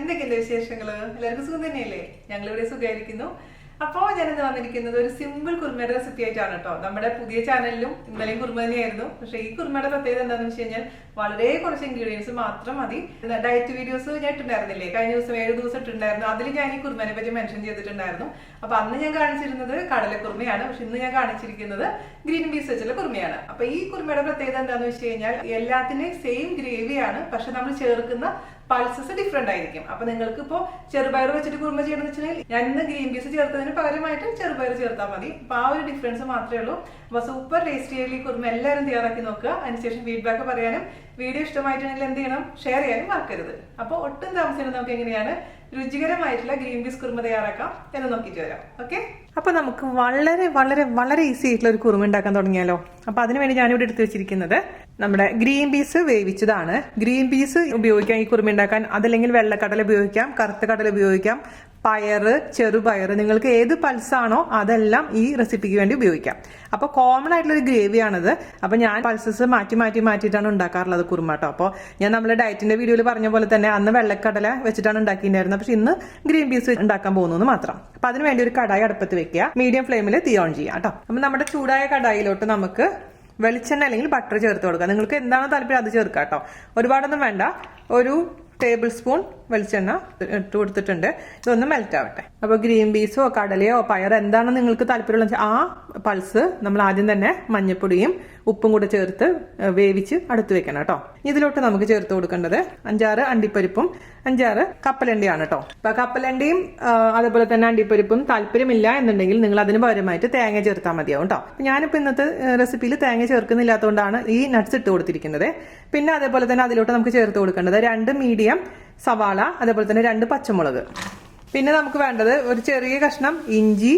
എന്തൊക്കെയുണ്ട് വിശേഷങ്ങള്? എല്ലാവർക്കും സുഖം തന്നെയല്ലേ? ഞങ്ങളിവിടെ സുഖമായിരിക്കുന്നു. അപ്പോൾ ഞാനിന്ന് വന്നിരിക്കുന്നത് ഒരു സിമ്പിൾ കുറുമയുടെ റെസിപ്പി ആയിട്ടാണ് കേട്ടോ. നമ്മുടെ പുതിയ ചാനലിലും ഇന്നലെയും കുറുമ തന്നെയായിരുന്നു. പക്ഷേ ഈ കുറുമയുടെ പ്രത്യേകത എന്താണെന്ന് വെച്ച് കഴിഞ്ഞാൽ വളരെ കുറച്ച് ഇൻഗ്രീഡിയൻസ് മാത്രം മതി. ഡയറ്റ് വീഡിയോസ് ഞാൻ ഇട്ടുണ്ടായിരുന്നില്ലേ, കഴിഞ്ഞ ദിവസം 7 ദിവസം ഇട്ടുണ്ടായിരുന്നു. അതിൽ ഞാൻ ഈ കുറുമനെ പറ്റി മെൻഷൻ ചെയ്തിട്ടുണ്ടായിരുന്നു. അപ്പൊ അന്ന് ഞാൻ കാണിച്ചിരുന്നത് കടലക്കുറുമയാണ്. പക്ഷെ ഇന്ന് ഞാൻ കാണിച്ചിരിക്കുന്നത് ഗ്രീൻ പീസ് വെച്ചുള്ള കുറുമയാണ്. അപ്പൊ ഈ കുറുമയുടെ പ്രത്യേകത എന്താണെന്ന് വെച്ച് കഴിഞ്ഞാൽ എല്ലാത്തിന്റെയും സെയിം ഗ്രേവിയാണ്, പക്ഷെ നമ്മൾ ചേർക്കുന്ന പൾസസ് ഡിഫറെന്റ് ആയിരിക്കും. അപ്പൊ നിങ്ങൾക്ക് ഇപ്പോൾ ചെറുപയർ വെച്ചിട്ട് കുറുമ ചെയ്യണമെന്ന് വെച്ചിട്ടുണ്ടെങ്കിൽ ഞാൻ ഇന്ന് ഗ്രീൻ പീസ് ചേർത്തതിന് പകരമായിട്ട് ചെറുപയർ ചേർത്താൽ മതി. അപ്പൊ ആ ഒരു ഡിഫറൻസ് മാത്രമേ ഉള്ളൂ. അപ്പൊ സൂപ്പർ ടേസ്റ്റി ആയി കുറുമ എല്ലാവരും തയ്യാറാക്കി നോക്കുക. അതിനുശേഷം ഫീഡ്ബാക്ക് പറയാനും വീഡിയോ ഇഷ്ടമായിട്ടുണ്ടെങ്കിൽ എന്ത് ചെയ്യണം, ഷെയർ ചെയ്യാനും മറക്കരുത്. അപ്പോൾ ഒട്ടും താമസിച്ചാൽ നമുക്ക് എങ്ങനെയാണ് രുചികരമായിട്ടുള്ള ഗ്രീൻ പീസ് കുറുമ തയ്യാറാക്കാം എന്ന് നോക്കിയിട്ട് വരാം. ഓക്കെ, അപ്പൊ നമുക്ക് വളരെ വളരെ വളരെ ഈസി ആയിട്ടുള്ള ഒരു കുറുമ ഉണ്ടാക്കാൻ തുടങ്ങിയാലോ. അപ്പൊ അതിനുവേണ്ടി ഞാനിവിടെ എടുത്തു വെച്ചിരിക്കുന്നത് നമ്മുടെ ഗ്രീൻ പീസ് വേവിച്ചതാണ്. ഗ്രീൻ പീസ് ഉപയോഗിക്കാം ഈ കുറുമ ഉണ്ടാക്കാൻ. അതല്ലെങ്കിൽ വെള്ളക്കടല ഉപയോഗിക്കാം, കറുത്ത കടല ഉപയോഗിക്കാം, പയറ്, ചെറുപയറ്, നിങ്ങൾക്ക് ഏത് പൾസാണോ അതെല്ലാം ഈ റെസിപ്പിക്ക് വേണ്ടി ഉപയോഗിക്കാം. അപ്പോൾ കോമൺ ആയിട്ടുള്ള ഒരു ഗ്രേവിയാണിത്. അപ്പോൾ ഞാൻ പൾസസ് മാറ്റിയിട്ടാണ് ഉണ്ടാക്കാറുള്ളത് കുറുമ കേട്ടോ. അപ്പോൾ ഞാൻ നമ്മുടെ ഡയറ്റിന്റെ വീഡിയോയിൽ പറഞ്ഞ പോലെ തന്നെ അന്ന് വെള്ളക്കടല വെച്ചിട്ടാണ് ഉണ്ടാക്കിയിട്ടുണ്ടായിരുന്നത്. പക്ഷെ ഇന്ന് ഗ്രീൻ പീസ് ഉണ്ടാക്കാൻ പോകുന്നു മാത്രം. അപ്പൊ അതിന് വേണ്ടി ഒരു കടായി അടുപ്പത്ത് വെക്കുക, മീഡിയം ഫ്ലെയിമിൽ തീ ഓൺ ചെയ്യാം കേട്ടോ. അപ്പൊ നമ്മുടെ ചൂടായ കടായിലോട്ട് നമുക്ക് വെളിച്ചെണ്ണ അല്ലെങ്കിൽ ബട്ടർ ചേർത്ത് കൊടുക്കുക. നിങ്ങൾക്ക് എന്താണോ താല്പര്യം അത് ചേർക്കാം കേട്ടോ. ഒരുപാടൊന്നും വേണ്ട. ഒരു ടേബിൾ സ്പൂൺ വെളിച്ചെണ്ണ ഇട്ട് കൊടുത്തിട്ടുണ്ട്. ഇതൊന്ന് മെൽറ്റ് ആവട്ടെ. അപ്പോൾ ഗ്രീൻ പീസോ കടലയോ പയറോ എന്താണ് നിങ്ങൾക്ക് താല്പര്യമുള്ള ആ പൾസ് നമ്മൾ ആദ്യം തന്നെ മഞ്ഞപ്പൊടിയും ഉപ്പും കൂടെ ചേർത്ത് വേവിച്ച് അടുത്ത് വെക്കണം കേട്ടോ. ഇതിലോട്ട് നമുക്ക് ചേർത്ത് കൊടുക്കേണ്ടത് 5-6 അണ്ടിപ്പരിപ്പും 5-6 കപ്പലണ്ടിയാണ് കേട്ടോ. അപ്പൊ കപ്പലണ്ടിയും അതുപോലെ തന്നെ അണ്ടിപ്പരിപ്പും താല്പര്യമില്ല എന്നുണ്ടെങ്കിൽ നിങ്ങൾ അതിന് പകരമായിട്ട് തേങ്ങ ചേർത്താൽ മതിയാവും കേട്ടോ. ഞാനിപ്പോൾ ഇന്നത്തെ റെസിപ്പിയിൽ തേങ്ങ ചേർക്കുന്നില്ലാത്തതുകൊണ്ടാണ് ഈ നട്ട്സ് ഇട്ട് കൊടുത്തിരിക്കുന്നത്. പിന്നെ അതേപോലെ തന്നെ അതിലോട്ട് നമുക്ക് ചേർത്ത് കൊടുക്കേണ്ടത് 2 മീഡിയം സവാള, അതേപോലെ തന്നെ 2 പച്ചമുളക്. പിന്നെ നമുക്ക് വേണ്ടത് ഒരു ചെറിയ കഷ്ണം ഇഞ്ചി,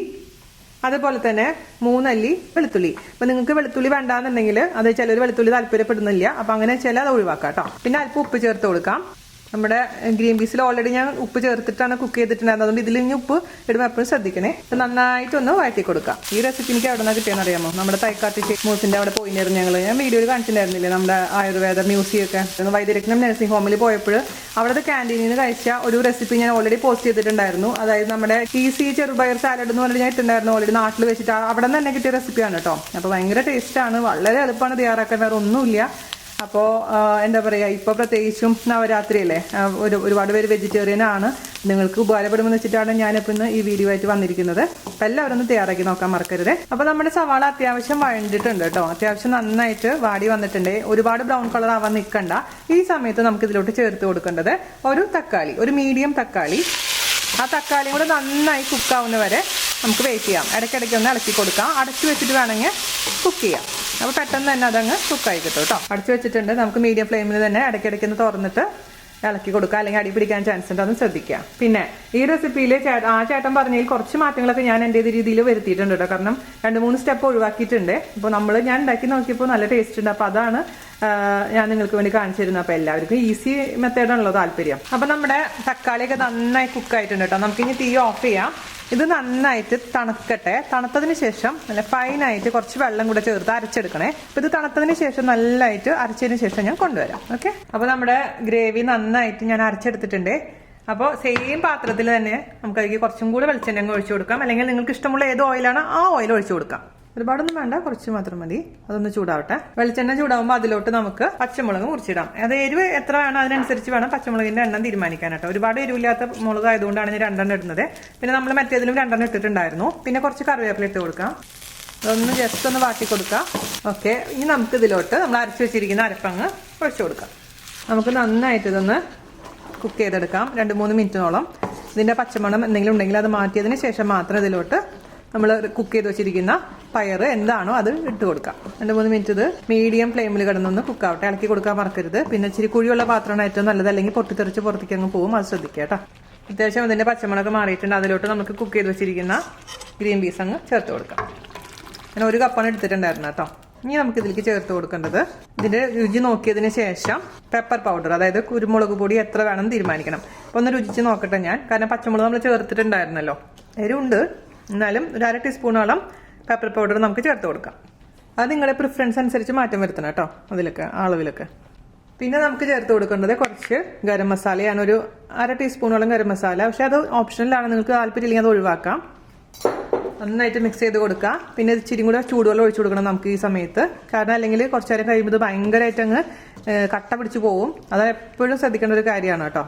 അതുപോലെ തന്നെ 3 അല്ലി വെളുത്തുള്ളി. അപ്പൊ നിങ്ങൾക്ക് വെളുത്തുള്ളി വേണ്ടാന്നുണ്ടെങ്കിൽ അത് ചിലർ വെളുത്തുള്ളി താല്പര്യപ്പെടുന്നില്ല, അപ്പൊ അങ്ങനെ ചില അത് ഒഴിവാക്കാം കേട്ടോ. പിന്നെ അല്പം ഉപ്പ് ചേർത്ത് കൊടുക്കാം. നമ്മുടെ ഗ്രീൻ പീസിൽ ഓൾറെഡി ഞാൻ ഉപ്പ് ചേർത്തിട്ടാണ് കുക്ക് ചെയ്തിട്ടുണ്ടായിരുന്നത്. അതുകൊണ്ട് ഇതിൽ ഇനി ഉപ്പ് ഇടുമ്പോൾ എപ്പോഴും ശ്രദ്ധിക്കണേ. നന്നായിട്ടൊന്ന് വഴറ്റി കൊടുക്കാം. ഈ റെസിപ്പി എനിക്ക് എവിടെ നിന്നാണ് കിട്ടിയെന്ന് അറിയാമോ? നമ്മുടെ തൈക്കാട്ടി മൂസിന്റെ അവിടെ പോയിരുന്നു ഞങ്ങൾ. ഞാൻ വീഡിയോയിൽ കാണിച്ചിട്ടുണ്ടായിരുന്നില്ലേ നമ്മുടെ ആയുർവേദ മ്യൂസിയം ഒക്കെ. വൈദ്യരത്നം നഴ്സിംഗ് ഹോമിൽ പോയപ്പോൾ അവിടുത്തെ ക്യാൻറ്റീനിൽ നിന്ന് കഴിച്ച ഒരു റെസിപ്പി ഞാൻ ഓൾറെഡി പോസ്റ്റ് ചെയ്തിട്ടുണ്ടായിരുന്നു. അതായത് നമ്മുടെ ഈസി ചെറുപയർ സാലഡ് എന്ന് പറഞ്ഞിട്ട് ഞാൻ ഇട്ടുണ്ടായിരുന്നു. ഓൾറെഡി നാട്ടിൽ വെച്ചിട്ട് അവിടെ നിന്ന് തന്നെ കിട്ടിയ റെസിപ്പിയാണ് കേട്ടോ. അപ്പോൾ ഭയങ്കര ടേസ്റ്റാണ്, വളരെ എളുപ്പമാണ് തയ്യാറാക്കാൻ, വേറെ ഒന്നുമില്ല. അപ്പോൾ എന്താ പറയുക, ഇപ്പോൾ പ്രത്യേകിച്ചും നവരാത്രി അല്ലേ, ഒരുപാട് പേര് വെജിറ്റേറിയൻ ആണ്. നിങ്ങൾക്ക് ഉപകാരപ്പെടുമെന്ന് വെച്ചിട്ടാണ് ഞാനിപ്പോൾ ഇന്ന് ഈ വീഡിയോ ആയിട്ട് വന്നിരിക്കുന്നത്. അപ്പം എല്ലാവരും ഒന്ന് തയ്യാറാക്കി നോക്കാൻ മറക്കരുത്. അപ്പോൾ നമ്മുടെ സവാള അത്യാവശ്യം വഴണ്ടിട്ടുണ്ട് കേട്ടോ. അത്യാവശ്യം നന്നായിട്ട് വാടി വന്നിട്ടുണ്ട്. ഒരുപാട് ബ്രൗൺ കളർ ആവാൻ നിൽക്കണ്ട. ഈ സമയത്ത് നമുക്ക് ഇതിലോട്ട് ചേർത്ത് കൊടുക്കേണ്ടത് ഒരു തക്കാളി, ഒരു മീഡിയം തക്കാളി. ആ തക്കാളിയും കൂടെ നന്നായി കുക്കാവുന്ന വരെ നമുക്ക് വെയിറ്റ് ചെയ്യാം. ഇടയ്ക്കിടയ്ക്ക് ഒന്ന് ഇളക്കി കൊടുക്കാം. അടച്ചു വെച്ചിട്ട് വേണമെങ്കിൽ കുക്ക് ചെയ്യാം. അപ്പോൾ പെട്ടെന്ന് തന്നെ അതങ്ങ് കുക്കായി കിട്ടും കേട്ടോ. അടച്ചു വെച്ചിട്ടുണ്ട്. നമുക്ക് മീഡിയം ഫ്ലെയിമിൽ തന്നെ ഇടയ്ക്കിടയ്ക്ക് ഒന്ന് തുറന്നിട്ട് ഇളക്കി കൊടുക്കുക, അല്ലെങ്കിൽ അടി പിടിക്കാൻ ചാൻസ് ഉണ്ട്, അതൊന്ന് ശ്രദ്ധിക്കുക. പിന്നെ ഈ റെസിപ്പിയിൽ ആ ചേട്ടൻ പറഞ്ഞതിൽ കുറച്ച് മാറ്റങ്ങളൊക്കെ ഞാൻ എൻ്റെ രീതിയിൽ വരുത്തിയിട്ടുണ്ട് കേട്ടോ. കാരണം 2-3 സ്റ്റെപ്പ് ഒഴിവാക്കിയിട്ടുണ്ട്. ഇപ്പോൾ ഞാൻ ഉണ്ടാക്കി നോക്കിയപ്പോൾ നല്ല ടേസ്റ്റ് ഉണ്ട്. അപ്പോൾ അതാണ് ഞാൻ നിങ്ങൾക്ക് വേണ്ടി കാണിച്ചു തരുന്നത്. അപ്പോൾ എല്ലാവർക്കും ഈസി മെത്തേഡാണല്ലോ താല്പര്യം. അപ്പോൾ നമ്മുടെ തക്കാളിയൊക്കെ നന്നായി കുക്കായിട്ടുണ്ട് കേട്ടോ. നമുക്കിനി തീ ഓഫ് ചെയ്യാം. ഇത് നന്നായിട്ട് തണുക്കട്ടെ. തണുത്തതിന് ശേഷം നല്ല ഫൈനായിട്ട് കുറച്ച് വെള്ളം കൂടെ ചേർത്ത് അരച്ചെടുക്കണേ. അപ്പോൾ ഇത് തണുത്തതിന് ശേഷം നല്ലതായിട്ട് അരച്ചതിന് ശേഷം ഞാൻ കൊണ്ടുവരാം. ഓക്കെ, അപ്പോൾ നമ്മുടെ ഗ്രേവി നന്നായിട്ട് ഞാൻ അരച്ചെടുത്തിട്ടുണ്ട്. അപ്പോൾ സെയിം പാത്രത്തിൽ തന്നെ നമുക്ക് അതിലേക്ക് കുറച്ചും കൂടെ വെളിച്ചെണ്ണ ഒഴിച്ചു കൊടുക്കാം. അല്ലെങ്കിൽ നിങ്ങൾക്ക് ഇഷ്ടമുള്ള ഏത് ഓയിലാണ് ആ ഓയിൽ ഒഴിച്ചു കൊടുക്കാം. ഒരുപാടൊന്നും വേണ്ട, കുറച്ച് മാത്രം മതി. അതൊന്ന് ചൂടാവട്ടെ. വെളിച്ചെണ്ണ ചൂടാവുമ്പോൾ അതിലോട്ട് നമുക്ക് പച്ചമുളക് മുറിച്ചിടാം. അത് എരിവ് എത്ര വേണം അതിനനുസരിച്ച് വേണം പച്ചമുളകിന്റെ എണ്ണം തീരുമാനിക്കാൻ കേട്ടോ. ഒരുപാട് എരിവില്ലാത്ത മുളക് ആയതുകൊണ്ടാണ് ഞാൻ 2 ഇടുന്നത്. പിന്നെ നമ്മൾ മറ്റേതിലും 2 ഇട്ടിട്ടുണ്ടായിരുന്നു. പിന്നെ കുറച്ച് കറിവേപ്പില ഇട്ട് കൊടുക്കാം. അതൊന്ന് ജസ്റ്റ് ഒന്ന് വാട്ടി കൊടുക്കാം. ഓക്കെ, ഇനി നമുക്ക് ഇതിലോട്ട് നമ്മൾ അരച്ചു വെച്ചിരിക്കുന്ന അരപ്പങ്ങ് ഒഴിച്ചു കൊടുക്കാം. നമുക്ക് നന്നായിട്ട് ഇതൊന്ന് കുക്ക് ചെയ്തെടുക്കാം 2-3 മിനിറ്റിനോളം. ഇതിന്റെ പച്ചമണം എന്തെങ്കിലും ഉണ്ടെങ്കിൽ അത് മാറ്റിയതിന് ശേഷം മാത്രം ഇതിലോട്ട് നമ്മൾ കുക്ക് ചെയ്ത് വെച്ചിരിക്കുന്ന പയർ എന്താണോ അത് ഇട്ട് കൊടുക്കാം. 2-3 മിനിറ്റ് ഇത് മീഡിയം ഫ്ലെയിമിൽ കിടന്നൊന്ന് കുക്കാവട്ടെ. ഇളക്കി കൊടുക്കാൻ മറക്കരുത്. പിന്നെ ഇച്ചിരി കുഴിയുള്ള പാത്രമാണ് ഏറ്റവും നല്ലത്, അല്ലെങ്കിൽ പൊട്ടിത്തെറിച്ച് പുറത്തേക്ക് അങ്ങ് പോകും. അത് ശ്രദ്ധിക്കുക കേട്ടോ. അത്യാവശ്യം അതിന്റെ പച്ചമുളക് മാറിയിട്ടുണ്ട്. അതിലോട്ട് നമുക്ക് കുക്ക് ചെയ്ത് വെച്ചിരിക്കുന്ന ഗ്രീൻ പീസ് അങ്ങ് ചേർത്ത് കൊടുക്കാം. ഞാൻ 1 കപ്പാണ് എടുത്തിട്ടുണ്ടായിരുന്നു കേട്ടോ. ഇനി നമുക്ക് ഇതിലേക്ക് ചേർത്ത് കൊടുക്കേണ്ടത് ഇതിന്റെ രുചി നോക്കിയതിന് ശേഷം പെപ്പർ പൗഡർ, അതായത് കുരുമുളക് പൊടി എത്ര വേണം തീരുമാനിക്കണം. അപ്പോൾ ഒന്ന് രുചിച്ച് നോക്കട്ടെ ഞാൻ. കാരണം പച്ചമുളക് നമ്മൾ ചേർത്തിട്ടുണ്ടായിരുന്നല്ലോ. എരിവുണ്ട്, എന്നാലും ഒരു 1/2 ടീസ്പൂണോളം പെപ്പർ പൗഡർ നമുക്ക് ചേർത്ത് കൊടുക്കാം. അത് നിങ്ങളുടെ പ്രിഫറൻസ് അനുസരിച്ച് മാറ്റം വരുത്തണം കേട്ടോ. അതിലൊക്കെ അളവിലൊക്കെ പിന്നെ നമുക്ക് ചേർത്ത് കൊടുക്കേണ്ടത് കുറച്ച് ഗരം മസാലയാണ്, ഒരു 1/2 ടീസ്പൂണോളം ഗരം മസാല. പക്ഷെ അത് ഓപ്ഷനിലാണ്, നിങ്ങൾക്ക് താല്പര്യമില്ലെങ്കിൽ അത് ഒഴിവാക്കാം. നന്നായിട്ട് മിക്സ് ചെയ്ത് കൊടുക്കുക. പിന്നെ ഇച്ചിരി കൂടെ ചൂടുവെള്ളം ഒഴിച്ചു കൊടുക്കണം നമുക്ക് ഈ സമയത്ത്. കാരണം അല്ലെങ്കിൽ കുറച്ചു നേരം കഴിയുമ്പോൾ ഇത് ഭയങ്കരമായിട്ട് അങ്ങ് കട്ട പിടിച്ച് പോവും. അത് എപ്പോഴും ശ്രദ്ധിക്കേണ്ട ഒരു കാര്യമാണ് കേട്ടോ.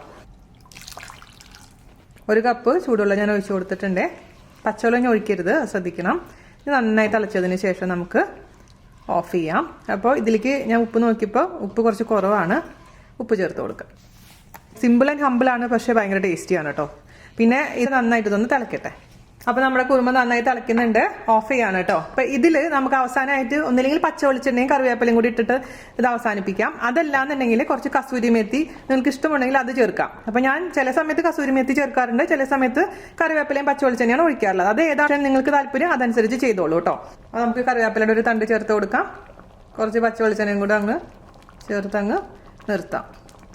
1 കപ്പ് ചൂടുവെള്ളം ഞാൻ ഒഴിച്ചു കൊടുത്തിട്ടുണ്ട്. പച്ചവെള്ളം ഞാൻ ഒഴിക്കരുത്, ശ്രദ്ധിക്കണം. ഇത് നന്നായി തിളച്ചതിന് ശേഷം നമുക്ക് ഓഫ് ചെയ്യാം. അപ്പോൾ ഇതിലേക്ക് ഞാൻ ഉപ്പ് നോക്കിയപ്പോൾ ഉപ്പ് കുറച്ച് കുറവാണ്. ഉപ്പ് ചേർത്ത് കൊടുക്കുക. സിമ്പിൾ ആൻഡ് ഹമ്പിളാണ്, പക്ഷേ ഭയങ്കര ടേസ്റ്റിയാണ് കേട്ടോ. പിന്നെ ഇത് നന്നായിട്ട് ഇതൊന്ന് തിളക്കട്ടെ. അപ്പോൾ നമ്മുടെ കുറുമ നന്നായി തിളയ്ക്കുന്നുണ്ട്. ഓഫ് ചെയ്യാണ് കേട്ടോ. അപ്പോൾ ഇതിൽ നമുക്ക് അവസാനമായിട്ട് ഒന്നില്ലെങ്കിൽ പച്ച വെളിച്ചെണ്ണയും കറിവേപ്പിലയും കൂടി ഇട്ടിട്ട് ഇത് അവസാനിപ്പിക്കാം. അതല്ലാന്നുണ്ടെങ്കിൽ കുറച്ച് കസൂരി മേത്തി നിങ്ങൾക്ക് ഇഷ്ടമുണ്ടെങ്കിൽ അത് ചേർക്കാം. അപ്പോൾ ഞാൻ ചില സമയത്ത് കസൂരി മേത്തി ചേർക്കാറുണ്ട്, ചില സമയത്ത് കറിവേപ്പിലയും പച്ച വെളിച്ചെണ്ണയാണ് ഒഴിക്കാറുള്ളത്. അത് ഏതാണ് നിങ്ങൾക്ക് താല്പര്യം അതനുസരിച്ച് ചെയ്തോളൂ കേട്ടോ. അപ്പോൾ നമുക്ക് കറിവേപ്പിലയുടെ ഒരു തണ്ട് ചേർത്ത് കൊടുക്കാം. കുറച്ച് പച്ച വെളിച്ചെണ്ണയും കൂടെ അങ്ങ് ചേർത്തങ്ങ് നിർത്താം.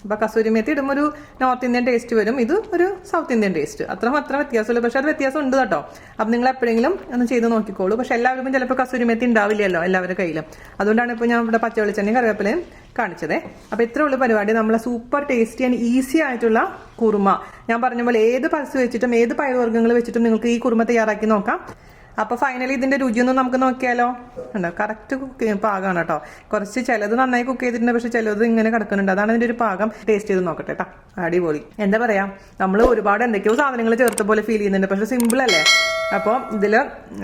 അപ്പോൾ കസൂരി മേത്തി ഇടുമ്പോൾ ഒരു നോർത്ത് ഇന്ത്യൻ ടേസ്റ്റ് വരും, ഇത് ഒരു സൗത്ത് ഇന്ത്യൻ ടേസ്റ്റ്. അത്ര വ്യത്യാസമില്ല, പക്ഷെ അത് വ്യത്യാസം ഉണ്ട് കേട്ടോ. അപ്പം നിങ്ങൾ എപ്പോഴെങ്കിലും ഒന്ന് ചെയ്ത് നോക്കിക്കോളൂ. പക്ഷെ എല്ലാവർക്കും ചിലപ്പോൾ കസൂരി മേത്തി ഉണ്ടാവില്ലല്ലോ എല്ലാവരുടെ കയ്യിലും. അതുകൊണ്ടാണ് ഇപ്പോൾ ഞാൻ ഇവിടെ പച്ച വെളിച്ചെണ്ണയും കറിവേപ്പിലയും കാണിച്ചത്. അപ്പോൾ ഇത്ര ഉള്ള പരിപാടി, നമ്മളെ സൂപ്പർ ടേസ്റ്റി ആൻഡ് ഈസി ആയിട്ടുള്ള കുറുമ. ഞാൻ പറഞ്ഞ പോലെ ഏത് പൾസ് വെച്ചിട്ടും ഏത് പയറുവർഗ്ഗങ്ങൾ വെച്ചിട്ടും നിങ്ങൾക്ക് ഈ കുറുമ തയ്യാറാക്കി നോക്കാം. അപ്പോൾ ഫൈനലി ഇതിന്റെ രുചിയൊന്നും നമുക്ക് നോക്കിയാലോ. ഉണ്ടോ, കറക്റ്റ് പാകമാണ് കേട്ടോ. കുറച്ച് ചിലത് നന്നായി കുക്ക് ചെയ്തിട്ടുണ്ട്, പക്ഷെ ചിലത് ഇങ്ങനെ കിടക്കുന്നുണ്ട്. അതാണ് അതിന്റെ ഒരു പാകം. ടേസ്റ്റ് ചെയ്ത് നോക്കട്ടെ കേട്ടോ. അടിപൊളി. എന്താ പറയാ, നമ്മൾ ഒരുപാട് എന്തൊക്കെയോ സാധനങ്ങൾ ചേർത്ത പോലെ ഫീൽ ചെയ്യുന്നുണ്ട്, പക്ഷെ സിമ്പിൾ അല്ലേ. അപ്പോൾ ഇതിൽ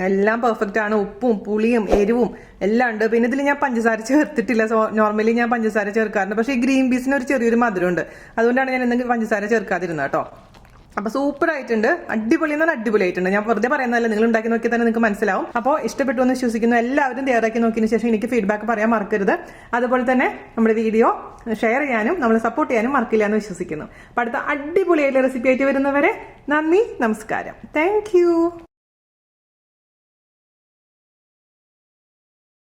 എല്ലാം പെർഫെക്റ്റ് ആണ്. ഉപ്പും പുളിയും എരിവും എല്ലാം ഉണ്ട്. പിന്നെ ഇതിൽ ഞാൻ പഞ്ചസാര ചേർത്തിട്ടില്ല. നോർമലി ഞാൻ പഞ്ചസാര ചേർക്കാറുണ്ട്, പക്ഷേ ഈ ഗ്രീൻ പീസിന് ഒരു ചെറിയൊരു മധുരമുണ്ട്. അതുകൊണ്ടാണ് ഞാൻ എന്തെങ്കിലും പഞ്ചസാര ചേർക്കാതിരുന്നത് കേട്ടോ. അപ്പോൾ സൂപ്പർ ആയിട്ടുണ്ട്. അടിപൊളി എന്നാൽ അടിപൊളിയായിട്ടുണ്ട്. ഞാൻ വെറുതെ പറയുന്നതല്ല, നിങ്ങൾ ഉണ്ടാക്കി നോക്കിയാൽ തന്നെ നിങ്ങൾക്ക് മനസ്സിലാവും. അപ്പോൾ ഇഷ്ടപ്പെട്ടു എന്ന് വിശ്വസിക്കുന്നു. എല്ലാവരും തയ്യാറാക്കി നോക്കിയതിന് ശേഷം എനിക്ക് ഫീഡ്ബാക്ക് പറയാൻ മറക്കരുത്. അതുപോലെ തന്നെ നമ്മുടെ വീഡിയോ ഷെയർ ചെയ്യാനും നമ്മളെ സപ്പോർട്ട് ചെയ്യാനും മറക്കില്ല എന്ന് വിശ്വസിക്കുന്നു. അപ്പോൾ അടുത്ത അടിപൊളിയായിട്ടുള്ള റെസിപ്പി ആയിട്ട് വരുന്നവരെ നന്ദി, നമസ്കാരം. താങ്ക്